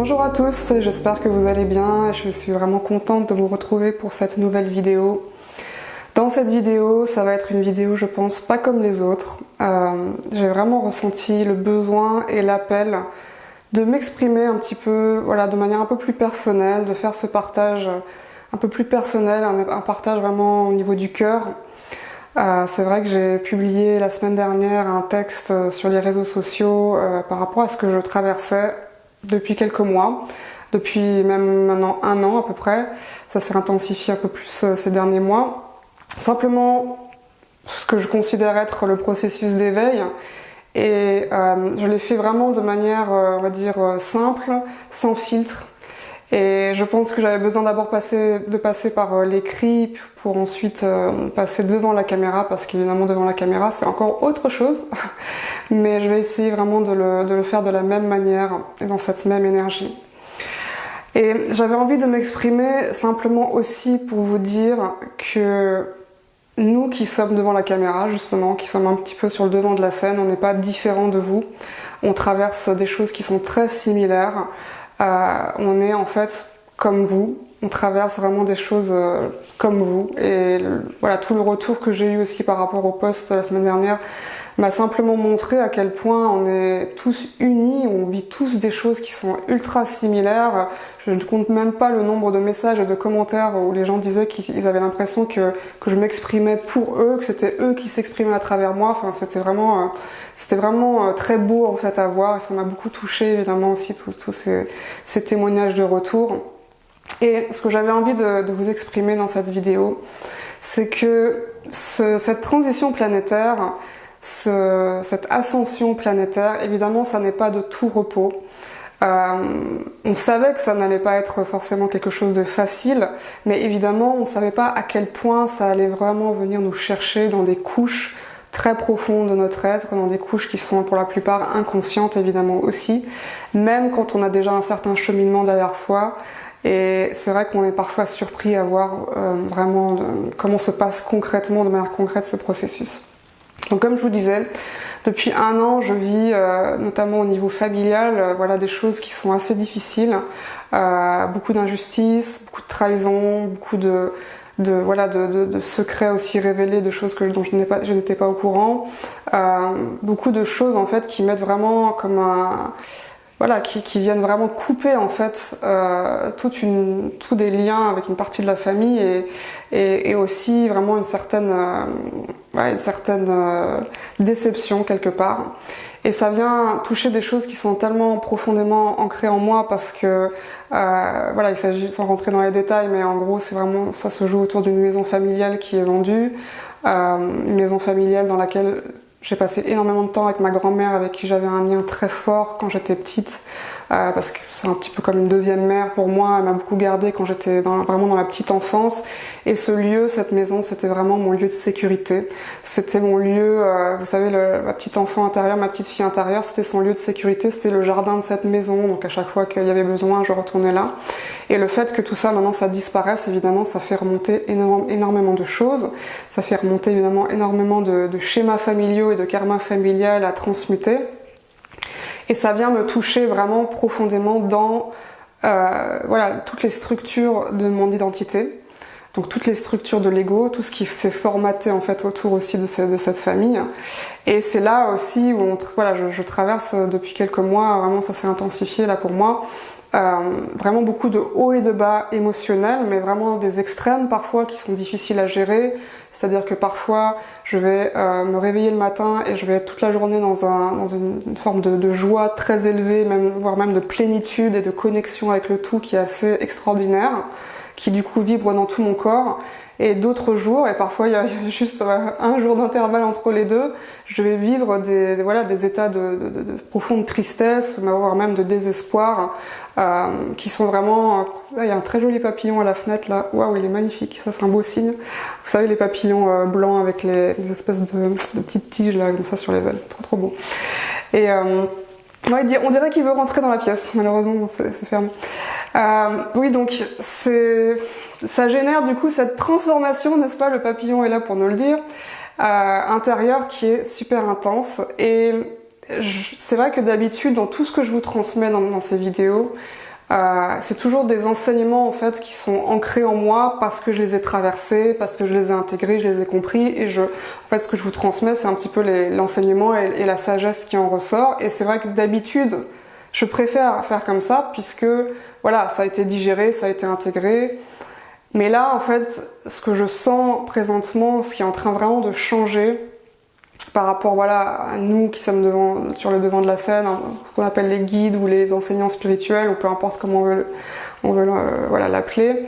Bonjour à tous, j'espère que vous allez bien. Je suis vraiment contente de vous retrouver pour cette nouvelle vidéo. Dans cette vidéo, ça va être une vidéo, je pense, pas comme les autres. J'ai vraiment ressenti le besoin et l'appel de m'exprimer un petit peu, voilà, de manière un peu plus personnelle, de faire ce partage un peu plus personnel, un partage vraiment au niveau du cœur. C'est vrai que j'ai publié la semaine dernière un texte sur les réseaux sociaux par rapport à ce que je traversais depuis quelques mois, depuis même maintenant 1 an à peu près. Ça s'est intensifié un peu plus ces derniers mois. Simplement ce que je considère être le processus d'éveil. Et je l'ai fait vraiment de manière, on va dire, simple, sans filtre. Et je pense que j'avais besoin d'abord de passer par l'écrit pour ensuite passer devant la caméra, parce qu'évidemment devant la caméra c'est encore autre chose. Mais je vais essayer vraiment de le faire de la même manière et dans cette même énergie. Et j'avais envie de m'exprimer simplement aussi pour vous dire que nous qui sommes devant la caméra, justement, qui sommes un petit peu sur le devant de la scène, on n'est pas différents de vous. On traverse des choses qui sont très similaires. On est en fait comme vous, on traverse vraiment des choses comme vous. Et voilà, tout le retour que j'ai eu aussi par rapport au post la semaine dernière m'a simplement montré à quel point on est tous unis, on vit tous des choses qui sont ultra similaires. Je ne compte même pas le nombre de messages et de commentaires où les gens disaient qu'ils avaient l'impression que je m'exprimais pour eux, que c'était eux qui s'exprimaient à travers moi. Enfin, c'était vraiment très beau en fait à voir, et ça m'a beaucoup touchée évidemment aussi tous ces témoignages de retour. Et ce que j'avais envie de vous exprimer dans cette vidéo, c'est que cette transition planétaire, cette ascension planétaire, évidemment ça n'est pas de tout repos. On savait que ça n'allait pas être forcément quelque chose de facile, mais évidemment on ne savait pas à quel point ça allait vraiment venir nous chercher dans des couches très profondes de notre être, dans des couches qui sont pour la plupart inconscientes évidemment aussi, même quand on a déjà un certain cheminement derrière soi. Et c'est vrai qu'on est parfois surpris à voir vraiment comment se passe concrètement, de manière concrète, ce processus. Donc comme je vous disais, depuis 1 an, je vis notamment au niveau familial, voilà, des choses qui sont assez difficiles, beaucoup d'injustices, beaucoup de trahison, beaucoup de secrets aussi révélés, de choses dont je n'étais pas au courant, beaucoup de choses en fait qui mettent vraiment comme qui viennent vraiment couper en fait tous des liens avec une partie de la famille et aussi vraiment une certaine déception quelque part. Et ça vient toucher des choses qui sont tellement profondément ancrées en moi parce que il s'agit, sans rentrer dans les détails, mais en gros c'est vraiment, ça se joue autour d'une maison familiale qui est vendue, une maison familiale dans laquelle j'ai passé énormément de temps avec ma grand-mère, avec qui j'avais un lien très fort quand j'étais petite, parce que c'est un petit peu comme une deuxième mère pour moi. Elle m'a beaucoup gardée quand j'étais vraiment dans la petite enfance. Et ce lieu, cette maison, c'était vraiment mon lieu de sécurité. C'était mon lieu, vous savez, ma petite enfant intérieure, ma petite fille intérieure, c'était son lieu de sécurité, c'était le jardin de cette maison. Donc à chaque fois qu'il y avait besoin, je retournais là. Et le fait que tout ça, maintenant, ça disparaisse, évidemment, ça fait remonter énormément de choses. Ça fait remonter évidemment énormément de schémas familiaux et de karma familial à transmuter. Et ça vient me toucher vraiment profondément dans toutes les structures de mon identité. Donc toutes les structures de l'ego, tout ce qui s'est formaté en fait autour aussi de cette famille. Et c'est là aussi où je traverse depuis quelques mois, vraiment ça s'est intensifié là pour moi. Vraiment beaucoup de hauts et de bas émotionnels, mais vraiment des extrêmes parfois qui sont difficiles à gérer. C'est-à-dire que parfois je vais me réveiller le matin et je vais être toute la journée dans une forme de joie très élevée, voire même de plénitude et de connexion avec le tout qui est assez extraordinaire, qui du coup vibre dans tout mon corps. Et d'autres jours, et parfois il y a juste 1 jour d'intervalle entre les deux, je vais vivre des états de profonde tristesse, voire même de désespoir, qui sont vraiment... Il y a un très joli papillon à la fenêtre là, waouh, il est magnifique, ça c'est un beau signe. Vous savez, les papillons blancs avec les espèces de petites tiges là, comme ça sur les ailes, trop beau. Et on dirait qu'il veut rentrer dans la pièce, malheureusement c'est fermé. Oui, donc ça génère du coup cette transformation, n'est-ce pas, le papillon est là pour nous le dire, intérieure qui est super intense. Et c'est vrai que d'habitude, dans tout ce que je vous transmets dans ces vidéos, c'est toujours des enseignements en fait qui sont ancrés en moi parce que je les ai traversés, parce que je les ai intégrés, je les ai compris et en fait ce que je vous transmets c'est un petit peu l'enseignement et la sagesse qui en ressort. Et c'est vrai que d'habitude je préfère faire comme ça puisque voilà, ça a été digéré, ça a été intégré. Mais là en fait ce que je sens présentement, ce qui est en train vraiment de changer par rapport voilà, à nous qui sommes sur le devant de la scène, ce qu'on appelle les guides ou les enseignants spirituels, ou peu importe comment on veut voilà, l'appeler,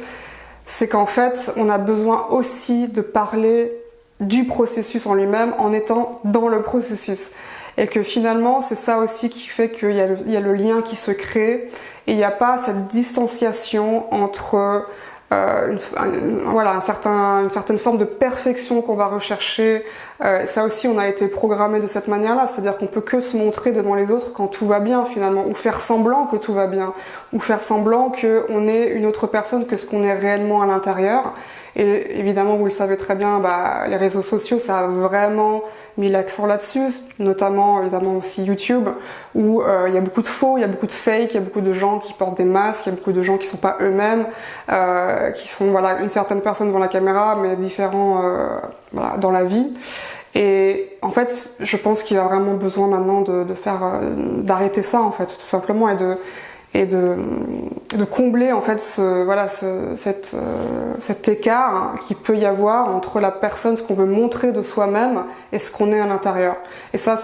c'est qu'en fait, on a besoin aussi de parler du processus en lui-même en étant dans le processus. Et que finalement, c'est ça aussi qui fait qu'il y a le lien qui se crée, et il n'y a pas cette distanciation entre voilà, une certaine forme de perfection qu'on va rechercher. Ça aussi, on a été programmé de cette manière-là, c'est-à-dire qu'on peut que se montrer devant les autres quand tout va bien finalement, ou faire semblant que tout va bien, ou faire semblant qu'on est une autre personne que ce qu'on est réellement à l'intérieur. Et évidemment, vous le savez très bien, les réseaux sociaux, ça a vraiment mis l'accent là-dessus, notamment évidemment aussi YouTube, où il y a beaucoup de faux, il y a beaucoup de fake, il y a beaucoup de gens qui portent des masques, il y a beaucoup de gens qui sont pas eux-mêmes, qui sont voilà une certaine personne devant la caméra, mais différents voilà, dans la vie. Et en fait, je pense qu'il y a vraiment besoin maintenant d'arrêter ça en fait, tout simplement, et de combler en fait cet écart qui peut y avoir entre la personne, ce qu'on veut montrer de soi-même et ce qu'on est à l'intérieur. Et ça,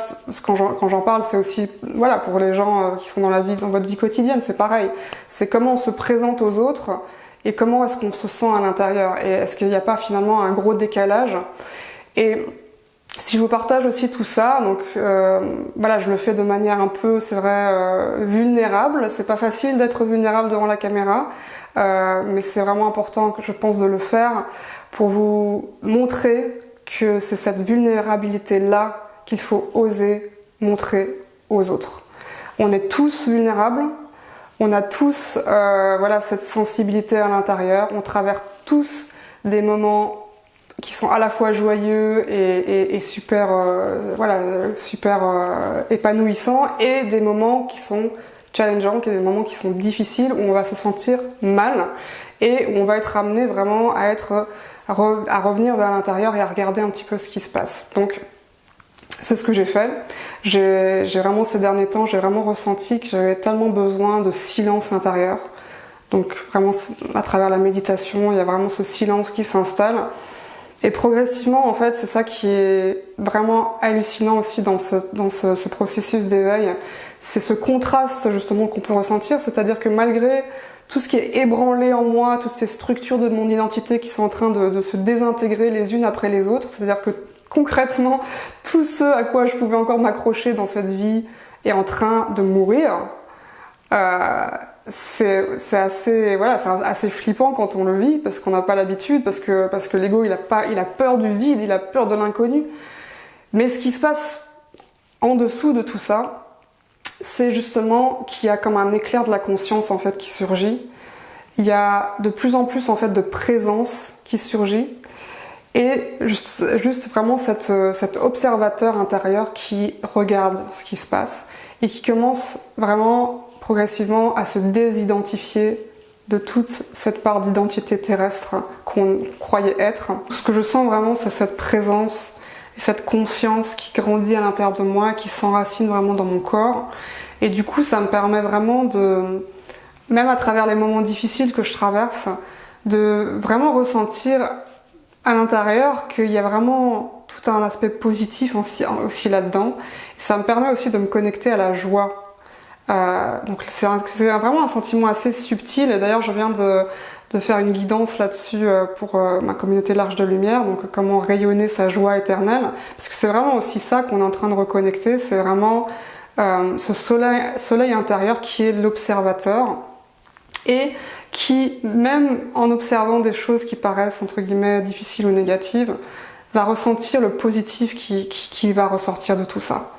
quand j'en parle, c'est aussi voilà pour les gens qui sont dans votre vie quotidienne, c'est pareil. C'est comment on se présente aux autres et comment est-ce qu'on se sent à l'intérieur. Et est-ce qu'il n'y a pas finalement un gros décalage? Et si je vous partage aussi tout ça, donc voilà, je le fais de manière un peu, c'est vrai, vulnérable. C'est pas facile d'être vulnérable devant la caméra, mais c'est vraiment important, je pense, de le faire pour vous montrer que c'est cette vulnérabilité-là qu'il faut oser montrer aux autres. On est tous vulnérables, on a tous voilà, cette sensibilité à l'intérieur, on traverse tous des moments qui sont à la fois joyeux et super, voilà, super épanouissants, et des moments qui sont challengeants, des moments qui sont difficiles, où on va se sentir mal et où on va être amené vraiment à revenir vers l'intérieur et à regarder un petit peu ce qui se passe. Donc c'est ce que j'ai fait. J'ai vraiment ces derniers temps, j'ai vraiment ressenti que j'avais tellement besoin de silence intérieur. Donc vraiment à travers la méditation, il y a vraiment ce silence qui s'installe. Et progressivement, en fait, c'est ça qui est vraiment hallucinant aussi dans ce processus d'éveil. C'est ce contraste justement qu'on peut ressentir, c'est-à-dire que malgré tout ce qui est ébranlé en moi, toutes ces structures de mon identité qui sont en train de se désintégrer les unes après les autres, c'est-à-dire que concrètement, tout ce à quoi je pouvais encore m'accrocher dans cette vie est en train de mourir. C'est assez flippant quand on le vit, parce qu'on n'a pas l'habitude, parce que l'ego il a peur du vide, il a peur de l'inconnu. Mais ce qui se passe en dessous de tout ça, c'est justement qu'il y a comme un éclair de la conscience en fait qui surgit. Il y a de plus en plus en fait de présence qui surgit, et juste vraiment cet observateur intérieur qui regarde ce qui se passe et qui commence vraiment progressivement à se désidentifier de toute cette part d'identité terrestre qu'on croyait être. Ce que je sens vraiment, c'est cette présence et cette confiance qui grandit à l'intérieur de moi, qui s'enracine vraiment dans mon corps. Et du coup, ça me permet vraiment même à travers les moments difficiles que je traverse, de vraiment ressentir à l'intérieur qu'il y a vraiment tout un aspect positif aussi là-dedans. Et ça me permet aussi de me connecter à la joie. Donc c'est vraiment un sentiment assez subtil, et d'ailleurs je viens de faire une guidance là-dessus pour ma communauté L'Arche de Lumière, donc comment rayonner sa joie éternelle, parce que c'est vraiment aussi ça qu'on est en train de reconnecter, c'est vraiment ce soleil intérieur qui est l'observateur, et qui, même en observant des choses qui paraissent entre guillemets difficiles ou négatives, va ressentir le positif qui va ressortir de tout ça.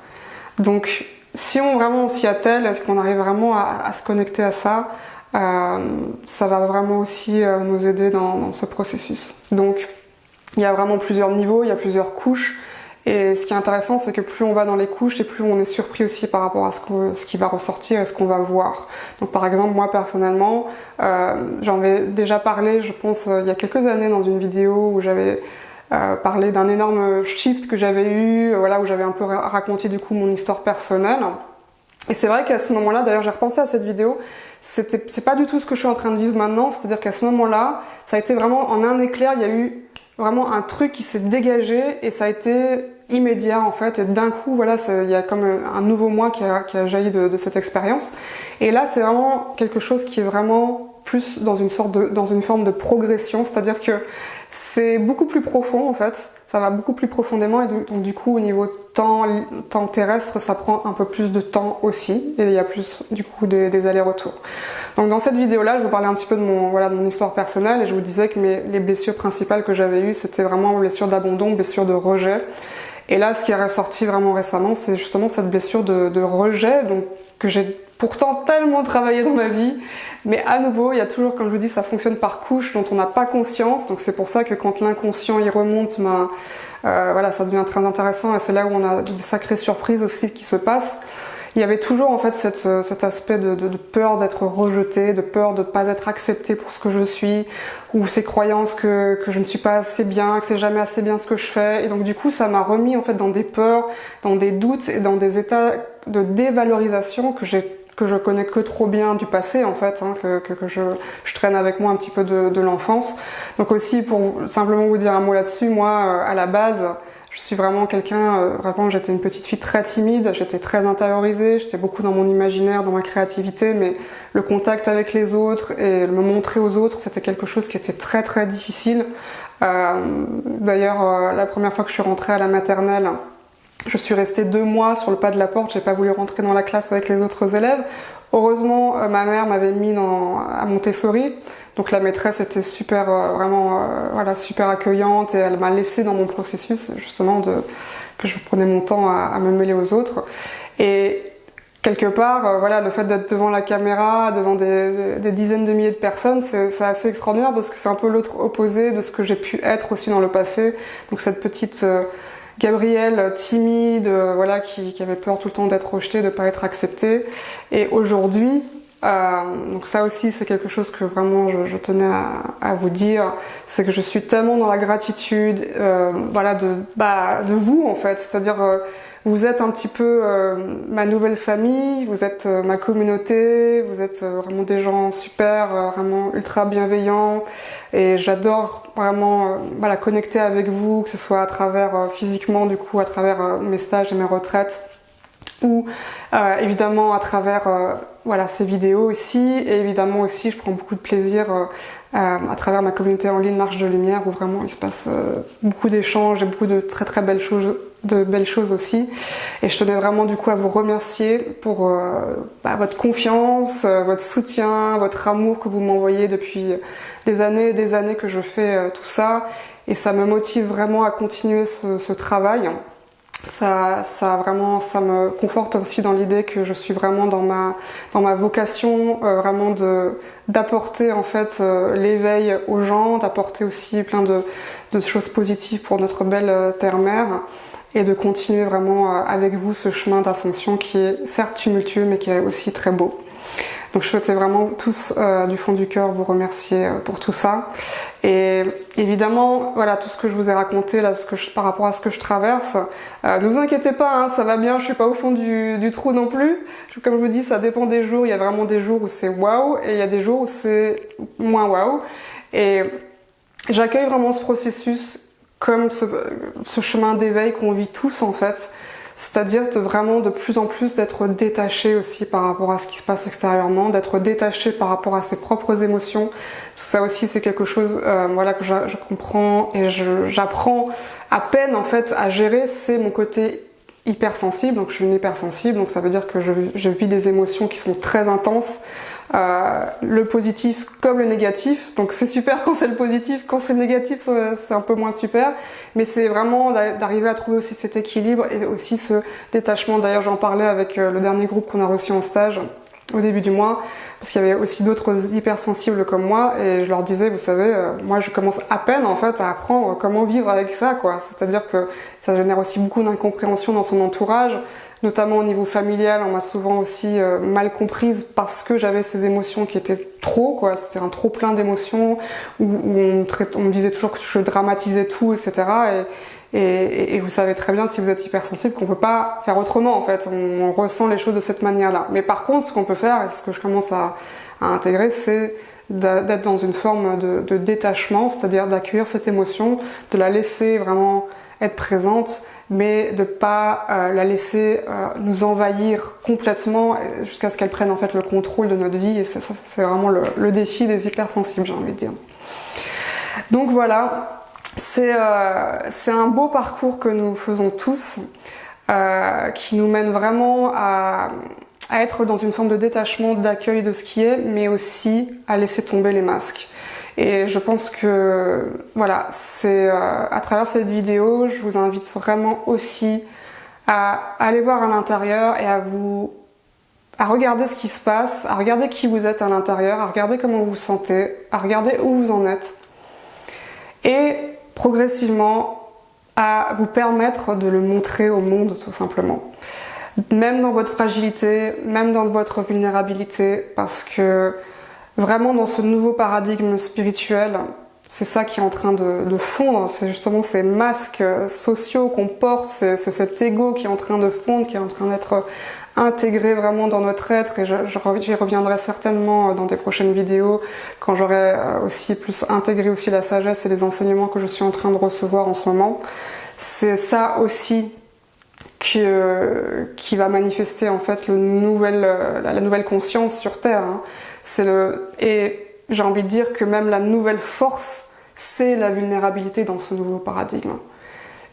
Donc si on s'y attelle, est-ce qu'on arrive vraiment à se connecter à ça, ça va vraiment aussi nous aider dans ce processus. Donc il y a vraiment plusieurs niveaux, il y a plusieurs couches, Et ce qui est intéressant, c'est que plus on va dans les couches et plus on est surpris aussi par rapport à ce qui va ressortir et ce qu'on va voir. Donc par exemple, moi personnellement, j'en ai déjà parlé, je pense, il y a quelques années dans une vidéo où j'avais parlé d'un énorme shift que j'avais eu, voilà, où j'avais un peu raconté du coup mon histoire personnelle. Et c'est vrai qu'à ce moment-là, d'ailleurs j'ai repensé à cette vidéo, c'est pas du tout ce que je suis en train de vivre maintenant, c'est-à-dire qu'à ce moment-là, ça a été vraiment en un éclair, il y a eu vraiment un truc qui s'est dégagé et ça a été immédiat en fait, et d'un coup voilà, il y a comme un nouveau moi qui a jailli de cette expérience. Et là c'est vraiment quelque chose qui est vraiment plus dans une forme de progression, c'est-à-dire que c'est beaucoup plus profond en fait, ça va beaucoup plus profondément et donc du coup au niveau temps terrestre ça prend un peu plus de temps aussi et il y a plus du coup des allers-retours. Donc dans cette vidéo là je vous parlais un petit peu de mon histoire personnelle et je vous disais que les blessures principales que j'avais eues c'était vraiment blessure d'abandon, blessure de rejet. Et là ce qui est ressorti vraiment récemment c'est justement cette blessure de rejet donc, que j'ai pourtant tellement travaillé dans ma vie, mais à nouveau, il y a toujours, comme je vous dis, ça fonctionne par couches dont on n'a pas conscience, donc c'est pour ça que quand l'inconscient y remonte, voilà, ça devient très intéressant et c'est là où on a des sacrées surprises aussi qui se passent. Il y avait toujours en fait cet aspect de peur d'être rejeté, de peur de ne pas être accepté pour ce que je suis, ou ces croyances que je ne suis pas assez bien, que c'est jamais assez bien ce que je fais, et donc du coup ça m'a remis en fait dans des peurs, dans des doutes et dans des états de dévalorisation que je connais que trop bien du passé en fait, hein, que je traîne avec moi un petit peu de l'enfance. Donc aussi pour simplement vous dire un mot là-dessus, moi à la base je suis vraiment quelqu'un, vraiment j'étais une petite fille très timide, j'étais très intériorisée, j'étais beaucoup dans mon imaginaire, dans ma créativité, mais le contact avec les autres et me montrer aux autres c'était quelque chose qui était très très difficile. D'ailleurs la première fois que je suis rentrée à la maternelle, je suis restée 2 mois sur le pas de la porte, j'ai pas voulu rentrer dans la classe avec les autres élèves. Heureusement, ma mère m'avait mis à Montessori, donc la maîtresse était super, voilà, super accueillante et elle m'a laissée dans mon processus justement que je prenais mon temps à me mêler aux autres. Et quelque part, voilà, le fait d'être devant la caméra, devant des dizaines de milliers de personnes, c'est assez extraordinaire parce que c'est un peu l'autre opposé de ce que j'ai pu être aussi dans le passé. Donc cette petite Gabrielle timide, voilà, qui avait peur tout le temps d'être rejetée, de pas être acceptée. Et aujourd'hui, donc ça aussi c'est quelque chose que vraiment je tenais à vous dire, c'est que je suis tellement dans la gratitude, voilà, de vous en fait, c'est-à-dire vous êtes un petit peu ma nouvelle famille, vous êtes ma communauté, vous êtes vraiment des gens super, vraiment ultra bienveillants et j'adore vraiment voilà, connecter avec vous, que ce soit à travers physiquement du coup, à travers mes stages et mes retraites ou évidemment à travers voilà, ces vidéos ici et évidemment aussi je prends beaucoup de plaisir à travers ma communauté en ligne L'Arche de Lumière où vraiment il se passe beaucoup d'échanges et beaucoup de très très belles choses aussi et je tenais vraiment du coup à vous remercier pour votre confiance, votre soutien, votre amour que vous m'envoyez depuis des années que je fais tout ça et ça me motive vraiment à continuer ce travail. Ça me conforte aussi dans l'idée que je suis vraiment dans ma vocation, vraiment d'apporter en fait l'éveil aux gens, d'apporter aussi plein de choses positives pour notre belle terre-mère et de continuer vraiment avec vous ce chemin d'ascension qui est certes tumultueux mais qui est aussi très beau. Donc je souhaitais vraiment tous du fond du cœur vous remercier pour tout ça. Et évidemment, voilà, tout ce que je vous ai raconté là, par rapport à ce que je traverse, ne vous inquiétez pas, hein, ça va bien, je suis pas au fond du trou non plus. Comme je vous dis, ça dépend des jours, il y a vraiment des jours où c'est waouh et il y a des jours où c'est moins waouh. Et j'accueille vraiment ce processus comme ce chemin d'éveil qu'on vit tous en fait. C'est-à-dire vraiment de plus en plus d'être détaché aussi par rapport à ce qui se passe extérieurement, d'être détaché par rapport à ses propres émotions. Ça aussi c'est quelque chose voilà, que je comprends et j'apprends à peine en fait à gérer, c'est mon côté hypersensible. Donc je suis une hypersensible, donc ça veut dire que je vis des émotions qui sont très intenses. Le positif comme le négatif, donc c'est super quand c'est le positif, quand c'est le négatif c'est un peu moins super, mais c'est vraiment d'arriver à trouver aussi cet équilibre et aussi ce détachement. D'ailleurs j'en parlais avec le dernier groupe qu'on a reçu en stage au début du mois, parce qu'il y avait aussi d'autres hypersensibles comme moi, et je leur disais, vous savez, moi je commence à peine en fait à apprendre comment vivre avec ça, quoi. C'est-à-dire que ça génère aussi beaucoup d'incompréhension dans son entourage, notamment au niveau familial. On m'a souvent aussi mal comprise parce que j'avais ces émotions qui étaient trop, quoi. C'était un trop plein d'émotions, où on me disait toujours que je dramatisais tout, etc. Et vous savez très bien, si vous êtes hypersensible, qu'on peut pas faire autrement en fait. On ressent les choses de cette manière-là. Mais par contre, ce qu'on peut faire, et ce que je commence à intégrer, c'est d'être dans une forme de détachement, c'est-à-dire d'accueillir cette émotion, de la laisser vraiment être présente, mais de pas la laisser nous envahir complètement jusqu'à ce qu'elle prenne en fait le contrôle de notre vie. Et c'est vraiment le défi des hypersensibles, j'ai envie de dire. Donc voilà. C'est un beau parcours que nous faisons tous, qui nous mène vraiment à être dans une forme de détachement, d'accueil de ce qui est, mais aussi à laisser tomber les masques. Et je pense que voilà, c'est à travers cette vidéo, je vous invite vraiment aussi à aller voir à l'intérieur et à regarder ce qui se passe, à regarder qui vous êtes à l'intérieur, à regarder comment vous vous sentez, à regarder où vous en êtes. Et progressivement à vous permettre de le montrer au monde, tout simplement. Même dans votre fragilité, même dans votre vulnérabilité, parce que vraiment dans ce nouveau paradigme spirituel, c'est ça qui est en train de fondre, c'est justement ces masques sociaux qu'on porte, c'est cet ego qui est en train de fondre, qui est en train d'être intégré vraiment dans notre être, et j'y reviendrai certainement dans des prochaines vidéos quand j'aurai aussi plus intégré aussi la sagesse et les enseignements que je suis en train de recevoir en ce moment. C'est ça aussi qui va manifester en fait la nouvelle conscience sur Terre. Hein. Et j'ai envie de dire que même la nouvelle force, c'est la vulnérabilité dans ce nouveau paradigme.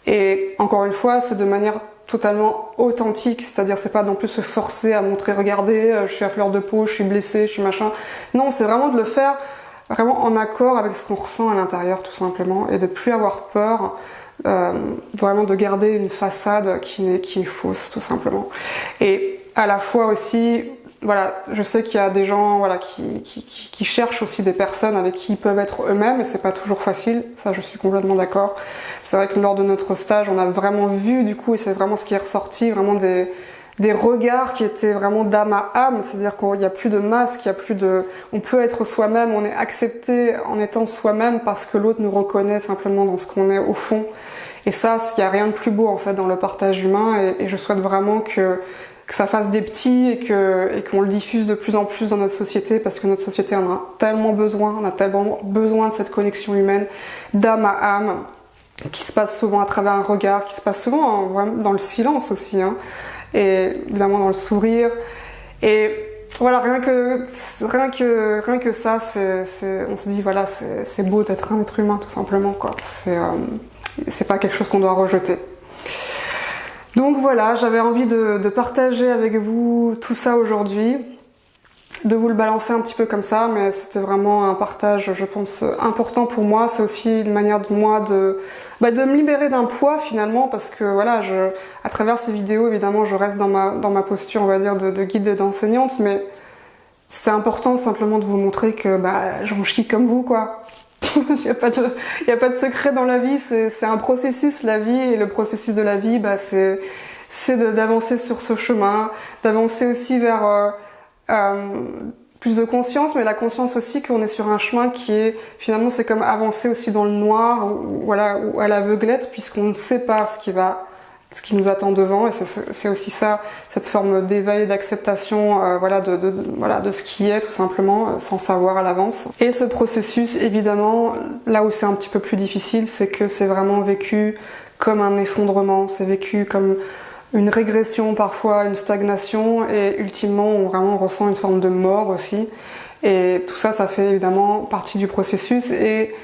Et encore une fois, c'est de manière totalement authentique, c'est-à-dire c'est pas non plus se forcer à montrer, regardez, je suis à fleur de peau, je suis blessée, je suis machin. Non, c'est vraiment de le faire vraiment en accord avec ce qu'on ressent à l'intérieur tout simplement, et de plus avoir peur, vraiment de garder une façade qui est fausse tout simplement. Et à la fois aussi, voilà, je sais qu'il y a des gens voilà, qui cherchent aussi des personnes avec qui ils peuvent être eux-mêmes, et c'est pas toujours facile, ça je suis complètement d'accord. C'est vrai que lors de notre stage, on a vraiment vu du coup, et c'est vraiment ce qui est ressorti, vraiment des regards qui étaient vraiment d'âme à âme, c'est-à-dire qu'il n'y a plus de masque, il y a plus de... On peut être soi-même, on est accepté en étant soi-même parce que l'autre nous reconnaît simplement dans ce qu'on est au fond. Et ça, il n'y a rien de plus beau en fait dans le partage humain, et je souhaite vraiment que ça fasse des petits et qu'on le diffuse de plus en plus dans notre société, parce que notre société en a tellement besoin, on a tellement besoin de cette connexion humaine, d'âme à âme, qui se passe souvent à travers un regard, qui se passe souvent dans le silence aussi, hein, et évidemment dans le sourire. Et voilà, rien que ça, on se dit voilà, c'est beau d'être un être humain tout simplement, quoi. C'est pas quelque chose qu'on doit rejeter. Donc voilà, j'avais envie de partager avec vous tout ça aujourd'hui, de vous le balancer un petit peu comme ça, mais c'était vraiment un partage, je pense, important pour moi. C'est aussi une manière de moi de me libérer d'un poids finalement, parce que voilà, à travers ces vidéos, évidemment, je reste dans ma posture, on va dire, de guide et d'enseignante, mais c'est important simplement de vous montrer que j'en chie comme vous, quoi. Il n'y a pas de secret dans la vie, c'est un processus, la vie, et le processus de la vie, c'est d'avancer sur ce chemin, d'avancer aussi vers plus de conscience, mais la conscience aussi qu'on est sur un chemin qui est, finalement, c'est comme avancer aussi dans le noir, ou à l'aveuglette, puisqu'on ne sait pas ce qui nous attend devant, et c'est aussi ça, cette forme d'éveil, d'acceptation, de ce qui est tout simplement, sans savoir à l'avance. Et ce processus, évidemment, là où c'est un petit peu plus difficile, c'est que c'est vraiment vécu comme un effondrement, c'est vécu comme une régression parfois, une stagnation, et ultimement on ressent une forme de mort aussi. Et tout ça, ça fait évidemment partie du processus, et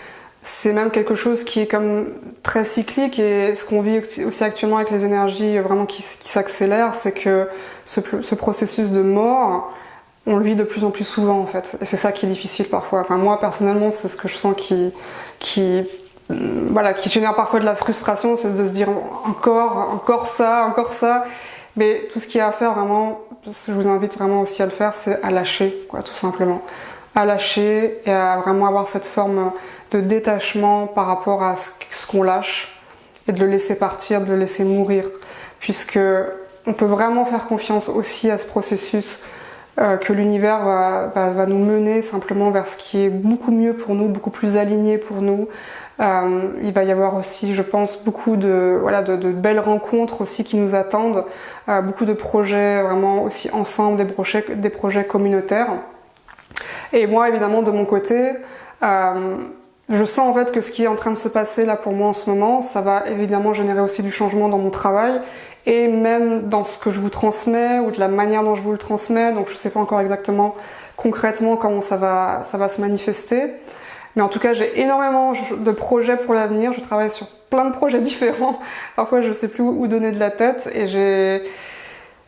c'est même quelque chose qui est comme très cyclique, et ce qu'on vit aussi actuellement avec les énergies vraiment qui s'accélèrent, c'est que ce processus de mort, on le vit de plus en plus souvent en fait. Et c'est ça qui est difficile parfois. Enfin moi personnellement, c'est ce que je sens qui génère parfois de la frustration, c'est de se dire encore ça, Mais tout ce qu'il y a à faire vraiment, je vous invite vraiment aussi à le faire, c'est à lâcher, quoi, tout simplement. À lâcher et à vraiment avoir cette forme de détachement par rapport à ce qu'on lâche et de le laisser partir, de le laisser mourir, puisque on peut vraiment faire confiance aussi à ce processus que l'univers va nous mener simplement vers ce qui est beaucoup mieux pour nous, beaucoup plus aligné pour nous. Il va y avoir aussi, je pense, beaucoup de belles rencontres aussi qui nous attendent, beaucoup de projets vraiment aussi ensemble, des projets communautaires. Et moi, évidemment, de mon côté, je sens en fait que ce qui est en train de se passer là pour moi en ce moment, ça va évidemment générer aussi du changement dans mon travail et même dans ce que je vous transmets ou de la manière dont je vous le transmets. Donc je sais pas encore exactement concrètement comment ça va se manifester. Mais en tout cas, j'ai énormément de projets pour l'avenir. Je travaille sur plein de projets différents. Parfois, je sais plus où donner de la tête et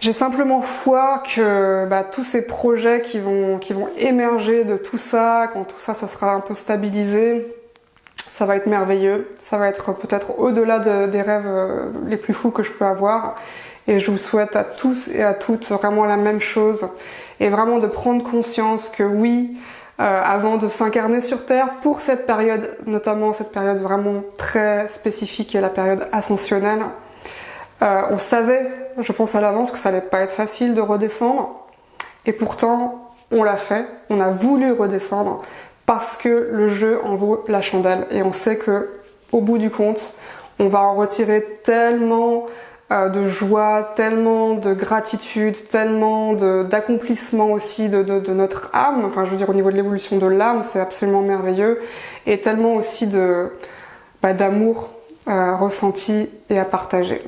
j'ai simplement foi que tous ces projets qui vont émerger de tout ça, quand tout ça sera un peu stabilisé, ça va être merveilleux. Ça va être peut-être au-delà des rêves les plus fous que je peux avoir. Et je vous souhaite à tous et à toutes vraiment la même chose. Et vraiment de prendre conscience que oui, avant de s'incarner sur Terre, pour cette période, notamment cette période vraiment très spécifique qui est la période ascensionnelle, on savait, je pense à l'avance, que ça allait pas être facile de redescendre. Et pourtant, on l'a fait. On a voulu redescendre parce que le jeu en vaut la chandelle. Et on sait que, au bout du compte, on va en retirer tellement de joie, tellement de gratitude, tellement d'accomplissement aussi de notre âme. Enfin, je veux dire, au niveau de l'évolution de l'âme, c'est absolument merveilleux. Et tellement aussi d'amour ressenti et à partager.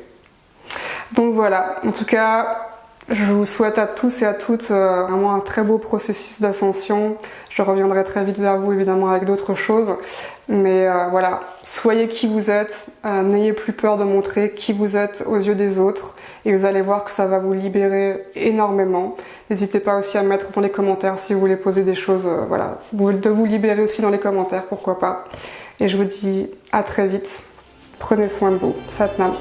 Donc voilà, en tout cas, je vous souhaite à tous et à toutes vraiment un très beau processus d'ascension. Je reviendrai très vite vers vous évidemment avec d'autres choses. Mais voilà, soyez qui vous êtes, n'ayez plus peur de montrer qui vous êtes aux yeux des autres. Et vous allez voir que ça va vous libérer énormément. N'hésitez pas aussi à mettre dans les commentaires si vous voulez poser des choses, de vous libérer aussi dans les commentaires, pourquoi pas. Et je vous dis à très vite. Prenez soin de vous. Satnam.